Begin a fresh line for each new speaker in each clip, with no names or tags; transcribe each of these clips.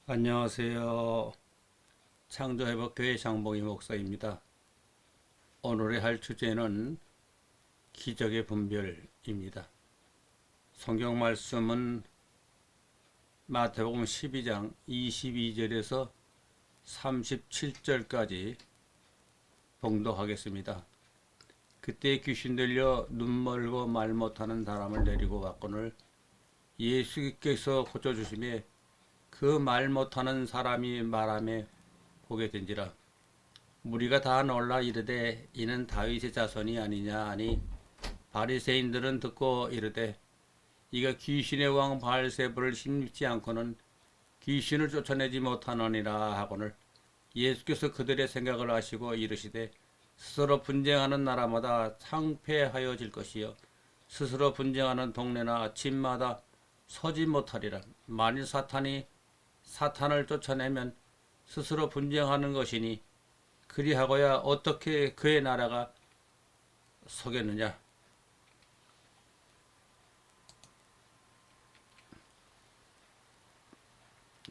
안녕하세요. 창조회복교회 장봉희 목사입니다. 오늘의 할 주제는 기적의 분별입니다. 성경 말씀은 마태복음 12장 22절에서 37절까지 봉독하겠습니다. 그때 귀신 들려 눈 멀고 말 못하는 사람을 데리고 왔거늘 예수께서 고쳐주심에 그 말 못하는 사람이 말하며 보게 된지라. 무리가 다 놀라 이르되 이는 다윗의 자손이 아니냐 하니 바리새인들은 듣고 이르되 이가 귀신의 왕 바알세불을 힘입지 않고는 귀신을 쫓아내지 못하느니라 하거늘 예수께서 그들의 생각을 아시고 이르시되 스스로 분쟁하는 나라마다 상패하여질 것이요 스스로 분쟁하는 동네나 집마다 서지 못하리라. 만일 사탄을 쫓아내면 스스로 분쟁하는 것이니 그리하고야 어떻게 그의 나라가 서겠느냐.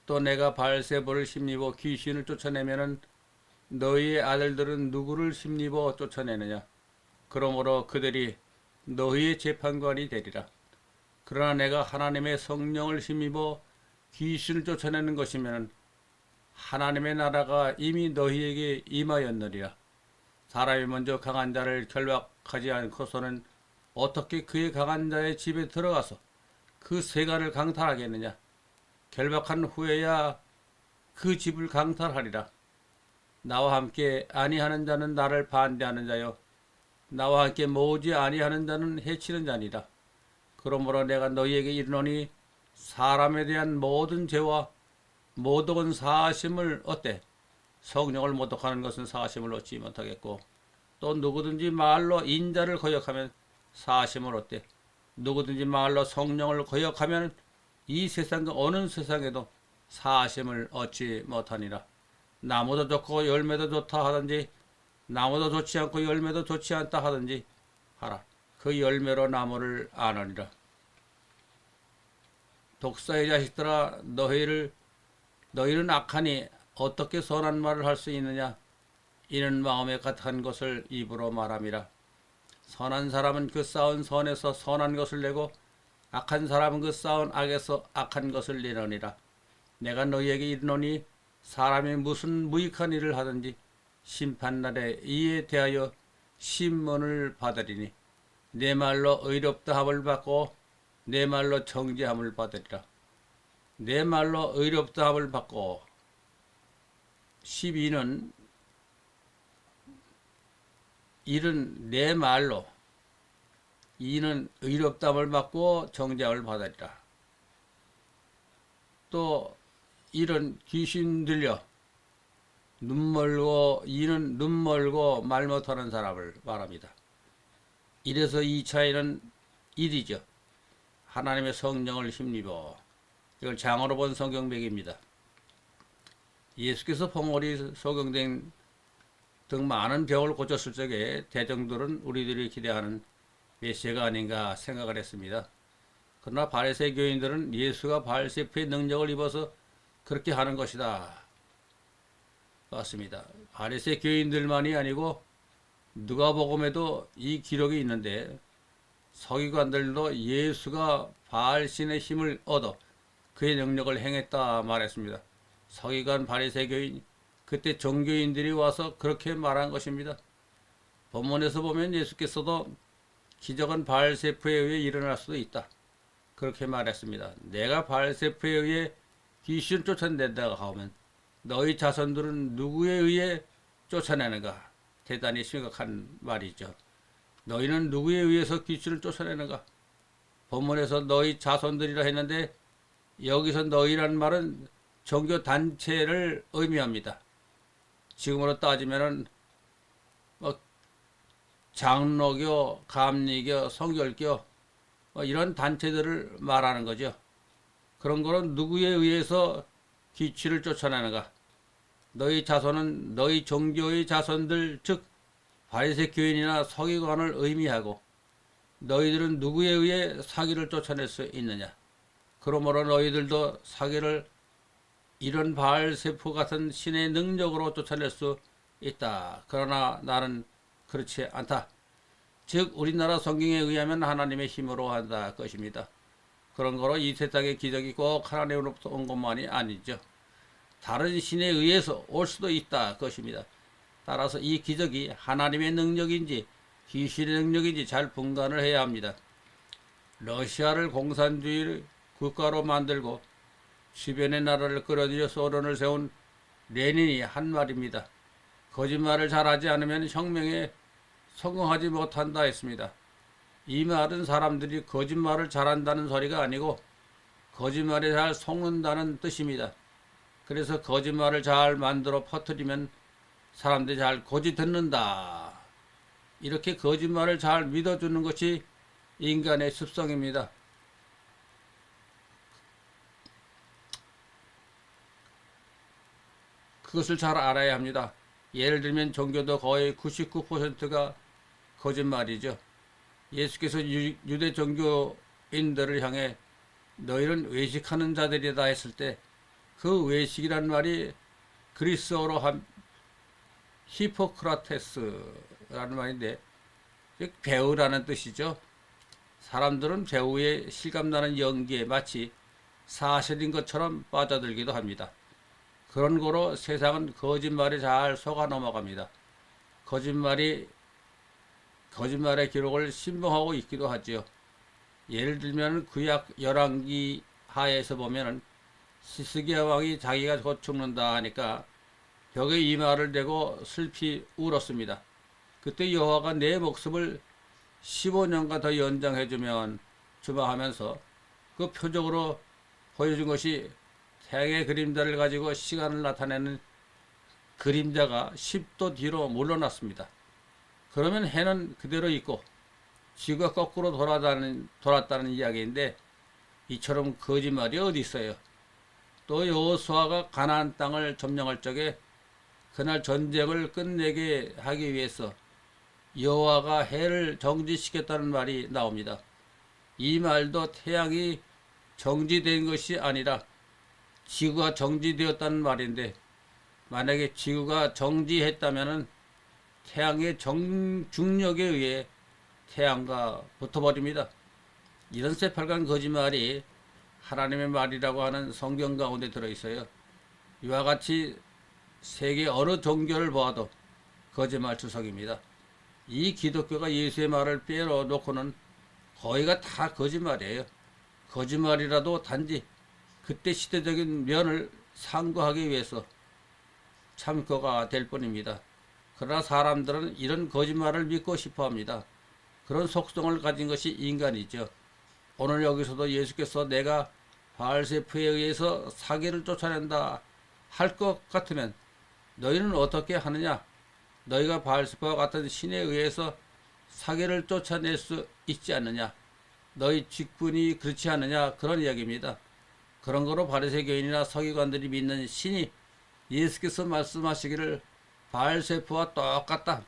또 내가 바알세불을 힘입어 귀신을 쫓아내면은 너희의 아들들은 누구를 힘입어 쫓아내느냐. 그러므로 그들이 너희의 재판관이 되리라. 그러나 내가 하나님의 성령을 힘입어 귀신을 쫓아내는 것이면 하나님의 나라가 이미 너희에게 임하였느니라. 사람이 먼저 강한 자를 결박하지 않고서는 어떻게 그의 강한 자의 집에 들어가서 그 세간을 강탈하겠느냐. 결박한 후에야 그 집을 강탈하리라. 나와 함께 아니하는 자는 나를 반대하는 자요 나와 함께 모으지 아니하는 자는 해치는 자니라. 그러므로 내가 너희에게 이르노니 사람에 대한 모든 죄와 모독은 사하심을 얻되 성령을 모독하는 것은 사하심을 얻지 못하겠고 또 누구든지 말로 인자를 거역하면 사하심을 얻되 누구든지 말로 성령을 거역하면 이 세상과 어느 세상에도 사하심을 얻지 못하니라. 나무도 좋고 열매도 좋다 하든지 나무도 좋지 않고 열매도 좋지 않다 하든지 하라. 그 열매로 나무를 아느니라. 독사의 자식들아 너희는 악하니 어떻게 선한 말을 할 수 있느냐. 이는 마음에 가득한 것을 입으로 말함이라. 선한 사람은 그 쌓은 선에서 선한 것을 내고 악한 사람은 그 쌓은 악에서 악한 것을 내느니라. 내가 너희에게 이르노니 사람이 무슨 무익한 일을 하든지 심판날에 이에 대하여 심문을 받으리니 내 말로 의롭다 함을 받고 내 말로 정죄함을 받으리라. 내 말로 의롭다 함을 받고 12는 일은 내 말로 이는 의롭다함을 받고 정죄함을 받으리라. 또 일은 귀신 들려 이는 눈 멀고 말 못하는 사람을 말합니다. 이래서 이 차이는 일이죠. 하나님의 성령을 힘입어. 이걸 장어로 본 성경백입니다. 예수께서 봉오리, 소경된 등 많은 병을 고쳤을 적에 대중들은 우리들이 기대하는 메시아가 아닌가 생각을 했습니다. 그러나 바리새 교인들은 예수가 바알세풀의 능력을 입어서 그렇게 하는 것이다 맞습니다. 바리새 교인들만이 아니고 누가복음에도 이 기록이 있는데 서기관들도 예수가 바알신의 힘을 얻어 그의 능력을 행했다 말했습니다. 서기관 바리새 교인 그때 종교인들이 와서 그렇게 말한 것입니다. 본문에서 보면 예수께서도 기적은 바알세풀에 의해 일어날 수도 있다 그렇게 말했습니다. 내가 바알세풀에 의해 귀신 쫓아낸다고 하면 너희 자손들은 누구에 의해 쫓아내는가? 대단히 심각한 말이죠. 너희는 누구에 의해서 귀신을 쫓아내는가? 본문에서 너희 자손들이라 했는데 여기서 너희란 말은 종교 단체를 의미합니다. 지금으로 따지면은 장로교, 감리교, 성결교 이런 단체들을 말하는 거죠. 그런 거는 누구에 의해서 귀신을 쫓아내는가? 너희 자손은 너희 종교의 자손들 즉 바리새 교인이나 서기관을 의미하고 너희들은 누구에 의해 사기를 쫓아낼 수 있느냐? 그러므로 너희들도 사기를 이런 바알세프 같은 신의 능력으로 쫓아낼 수 있다. 그러나 나는 그렇지 않다. 즉 우리나라 성경에 의하면 하나님의 힘으로 한다 것입니다. 그런 거로 이 세상의 기적이 꼭 하나님으로부터 온 것만이 아니죠. 다른 신에 의해서 올 수도 있다 것입니다. 따라서 이 기적이 하나님의 능력인지 귀신의 능력인지 잘 분간을 해야 합니다. 러시아를 공산주의 국가로 만들고 주변의 나라를 끌어들여 소련을 세운 레닌이 한 말입니다. 거짓말을 잘하지 않으면 혁명에 성공하지 못한다 했습니다. 이 말은 사람들이 거짓말을 잘한다는 소리가 아니고 거짓말에 잘 속는다는 뜻입니다. 그래서 거짓말을 잘 만들어 퍼뜨리면 사람들이 잘 고지 듣는다. 이렇게 거짓말을 잘 믿어주는 것이 인간의 습성입니다. 그것을 잘 알아야 합니다. 예를 들면 종교도 거의 99%가 거짓말이죠. 예수께서 유대 종교인들을 향해 너희는 외식하는 자들이다 했을 때 그 외식이란 말이 그리스어로 한 히포크라테스라는 말인데 배우라는 뜻이죠. 사람들은 배우의 실감나는 연기에 마치 사실인 것처럼 빠져들기도 합니다. 그런 거로 세상은 거짓말에 잘 속아 넘어갑니다. 거짓말의 기록을 신봉하고 있기도 하지요. 예를 들면 구약 열왕기 하에서 보면은 시스기야 왕이 자기가 곧 죽는다 하니까 벽에 이마를 대고 슬피 울었습니다. 그때 여호와가 내 목숨을 15년간 더 연장해주면 주마하면서 그 표적으로 보여준 것이 태양의 그림자를 가지고 시간을 나타내는 그림자가 10도 뒤로 물러났습니다. 그러면 해는 그대로 있고 지구가 거꾸로 돌았다는 이야기인데 이처럼 거짓말이 어디 있어요. 또 여호수아가 가나안 땅을 점령할 적에 그날 전쟁을 끝내게 하기 위해서 여호와가 해를 정지시켰다는 말이 나옵니다. 이 말도 태양이 정지된 것이 아니라 지구가 정지되었다는 말인데 만약에 지구가 정지했다면 태양의 중력에 의해 태양과 붙어버립니다. 이런 새빨간 거짓말이 하나님의 말이라고 하는 성경 가운데 들어있어요. 이와 같이 세계 어느 종교를 보아도 거짓말 투성입니다. 이 기독교가 예수의 말을 빼놓고는 거의가 다 거짓말이에요. 거짓말이라도 단지 그때 시대적인 면을 상고하기 위해서 참고가 될 뿐입니다. 그러나 사람들은 이런 거짓말을 믿고 싶어 합니다. 그런 속성을 가진 것이 인간이죠. 오늘 여기서도 예수께서 내가 바알세프에 의해서 사기를 쫓아낸다 할 것 같으면 너희는 어떻게 하느냐? 너희가 바알세프와 같은 신에 의해서 사기를 쫓아낼 수 있지 않느냐? 너희 직분이 그렇지 않느냐? 그런 이야기입니다. 그런 거로 바리새교인이나 서기관들이 믿는 신이 예수께서 말씀하시기를 바알세프와 똑같다.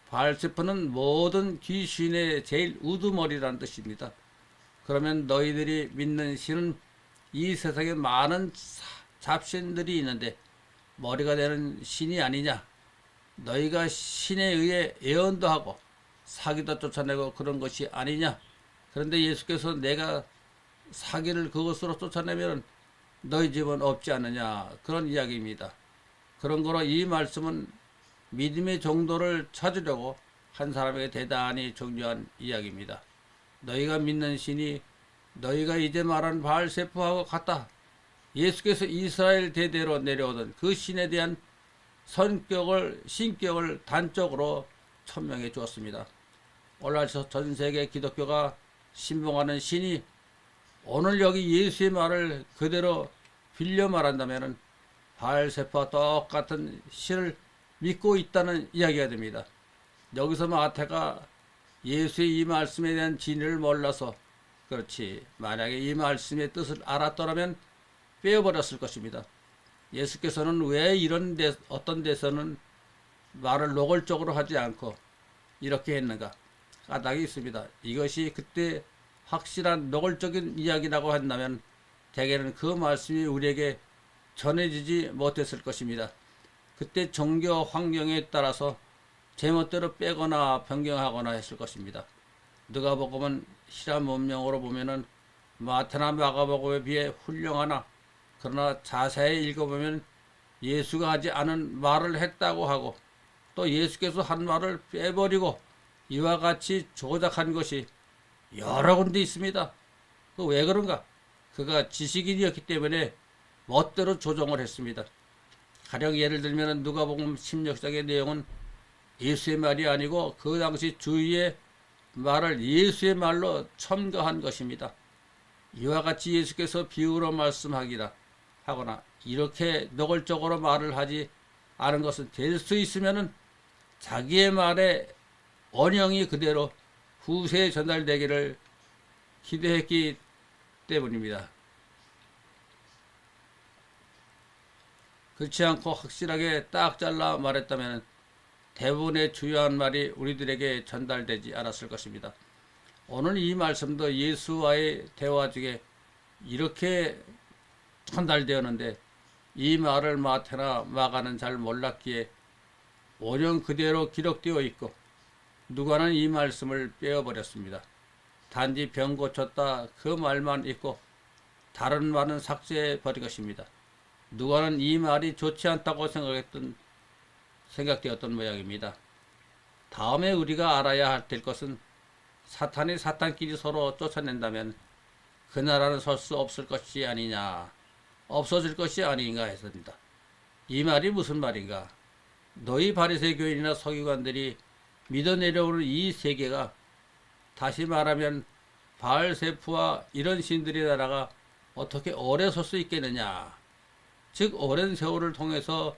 바알세프는 모든 귀신의 제일 우두머리라는 뜻입니다. 그러면 너희들이 믿는 신은 이 세상에 많은 잡신들이 있는데 머리가 되는 신이 아니냐? 너희가 신에 의해 예언도 하고 사기도 쫓아내고 그런 것이 아니냐? 그런데 예수께서 내가 사기를 그것으로 쫓아내면 너희 집은 없지 않느냐? 그런 이야기입니다. 그런 거로 이 말씀은 믿음의 정도를 찾으려고 한 사람에게 대단히 중요한 이야기입니다. 너희가 믿는 신이 너희가 이제 말한 바알세프하고 같다. 예수께서 이스라엘 대대로 내려오던 그 신에 대한 신격을 단적으로 천명해 주었습니다. 오늘날 전 세계 기독교가 신봉하는 신이 오늘 여기 예수의 말을 그대로 빌려 말한다면 바알세프와 똑같은 신을 믿고 있다는 이야기가 됩니다. 여기서 마태가 예수의 이 말씀에 대한 진리를 몰라서 그렇지 만약에 이 말씀의 뜻을 알았더라면 빼어버렸을 것입니다. 예수께서는 왜 어떤 데서는 말을 노골적으로 하지 않고 이렇게 했는가? 까닭이 있습니다. 이것이 그때 확실한 노골적인 이야기라고 한다면 대개는 그 말씀이 우리에게 전해지지 못했을 것입니다. 그때 종교 환경에 따라서 제멋대로 빼거나 변경하거나 했을 것입니다. 누가복음은 실한 문명으로 보면은 마태나 마가복음에 비해 훌륭하나 그러나 자세히 읽어보면 예수가 하지 않은 말을 했다고 하고 또 예수께서 한 말을 빼버리고 이와 같이 조작한 것이 여러 군데 있습니다. 그 왜 그런가? 그가 지식인이었기 때문에 멋대로 조정을 했습니다. 가령 예를 들면 누가복음 16장의 내용은 예수의 말이 아니고 그 당시 주위의 말을 예수의 말로 첨가한 것입니다. 이와 같이 예수께서 비유로 말씀하기라 하거나 이렇게 노골적으로 말을 하지 않은 것은 될 수 있으면은 자기의 말의 원형이 그대로 후세에 전달되기를 기대했기 때문입니다. 그렇지 않고 확실하게 딱 잘라 말했다면 대부분의 주요한 말이 우리들에게 전달되지 않았을 것입니다. 오늘 이 말씀도 예수와의 대화 중에 이렇게 전달되었는데 이 말을 마태나 마가는 잘 몰랐기에 원형 그대로 기록되어 있고 누가는 이 말씀을 빼어버렸습니다. 단지 병 고쳤다 그 말만 있고 다른 말은 삭제해 버린 것입니다. 누가는 이 말이 좋지 않다고 생각되었던 모양입니다. 다음에 우리가 알아야 될 것은 사탄이 사탄끼리 서로 쫓아낸다면 그 나라는 설 수 없을 것이 아니냐, 없어질 것이 아닌가 했습니다. 이 말이 무슨 말인가? 너희 바리새 교인이나 서기관들이 믿어 내려오는 이 세계가 다시 말하면 바알세프와 이런 신들의 나라가 어떻게 오래 설 수 있겠느냐? 즉 오랜 세월을 통해서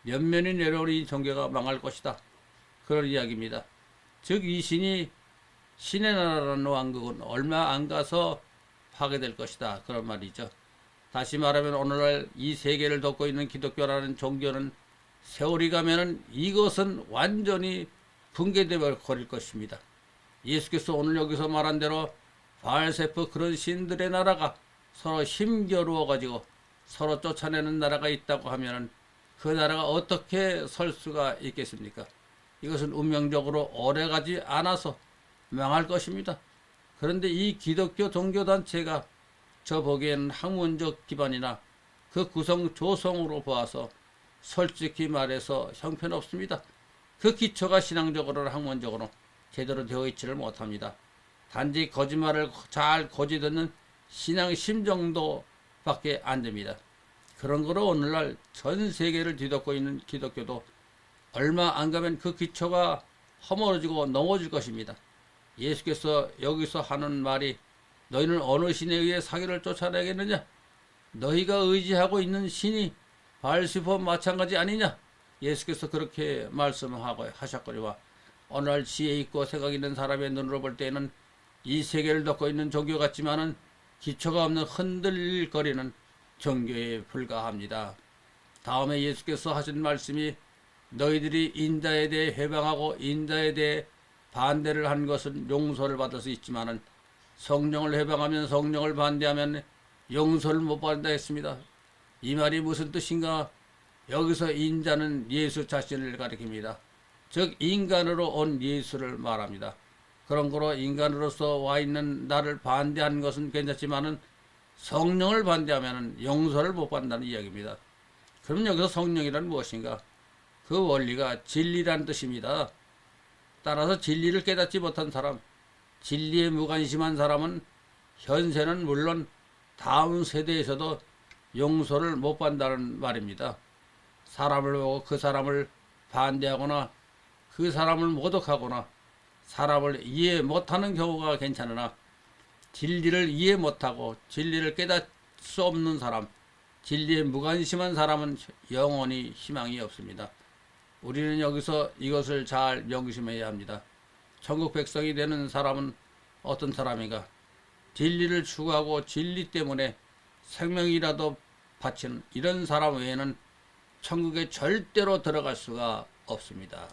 면면이 내려오는 이 종교가 망할 것이다. 그런 이야기입니다. 즉 이 신이 신의 나라라는 왕국은 얼마 안 가서 파괴될 것이다. 그런 말이죠. 다시 말하면 오늘날 이 세계를 덮고 있는 기독교라는 종교는 세월이 가면은 이것은 완전히 붕괴되어 버릴 것입니다. 예수께서 오늘 여기서 말한 대로 바알세프 그런 신들의 나라가 서로 힘겨루어 가지고 서로 쫓아내는 나라가 있다고 하면은 그 나라가 어떻게 설 수가 있겠습니까? 이것은 운명적으로 오래가지 않아서 망할 것입니다. 그런데 이 기독교 종교단체가 저 보기에는 학문적 기반이나 그 구성 조성으로 보아서 솔직히 말해서 형편없습니다. 그 기초가 신앙적으로나 학문적으로 제대로 되어 있지를 못합니다. 단지 거짓말을 잘 고지듣는 신앙심 정도밖에 안 됩니다. 그런 거로 오늘날 전 세계를 뒤덮고 있는 기독교도 얼마 안 가면 그 기초가 허물어지고 넘어질 것입니다. 예수께서 여기서 하는 말이 너희는 어느 신에 의해 사기를 쫓아내겠느냐? 너희가 의지하고 있는 신이 바알세프와 마찬가지 아니냐? 예수께서 그렇게 말씀하고 하셨거니와 오늘날 지혜 있고 생각 있는 사람의 눈으로 볼 때에는 이 세계를 덮고 있는 종교 같지만은 기초가 없는 흔들거리는 종교에 불과합니다. 다음에 예수께서 하신 말씀이 너희들이 인자에 대해 회방하고 인자에 대해 반대를 한 것은 용서를 받을 수 있지만은 성령을 회방하면 성령을 반대하면 용서를 못 받는다 했습니다. 이 말이 무슨 뜻인가? 여기서 인자는 예수 자신을 가리킵니다. 즉 인간으로 온 예수를 말합니다. 그런 거로 인간으로서 와 있는 나를 반대하는 것은 괜찮지만은 성령을 반대하면 용서를 못 받는다는 이야기입니다. 그럼 여기서 성령이란 무엇인가? 그 원리가 진리란 뜻입니다. 따라서 진리를 깨닫지 못한 사람, 진리에 무관심한 사람은 현세는 물론 다음 세대에서도 용서를 못 받는다는 말입니다. 사람을 보고 그 사람을 반대하거나 그 사람을 모독하거나 사람을 이해 못하는 경우가 괜찮으나 진리를 이해 못하고 진리를 깨닫을 수 없는 사람, 진리에 무관심한 사람은 영원히 희망이 없습니다. 우리는 여기서 이것을 잘 명심해야 합니다. 천국 백성이 되는 사람은 어떤 사람인가? 진리를 추구하고 진리 때문에 생명이라도 바치는 이런 사람 외에는 천국에 절대로 들어갈 수가 없습니다.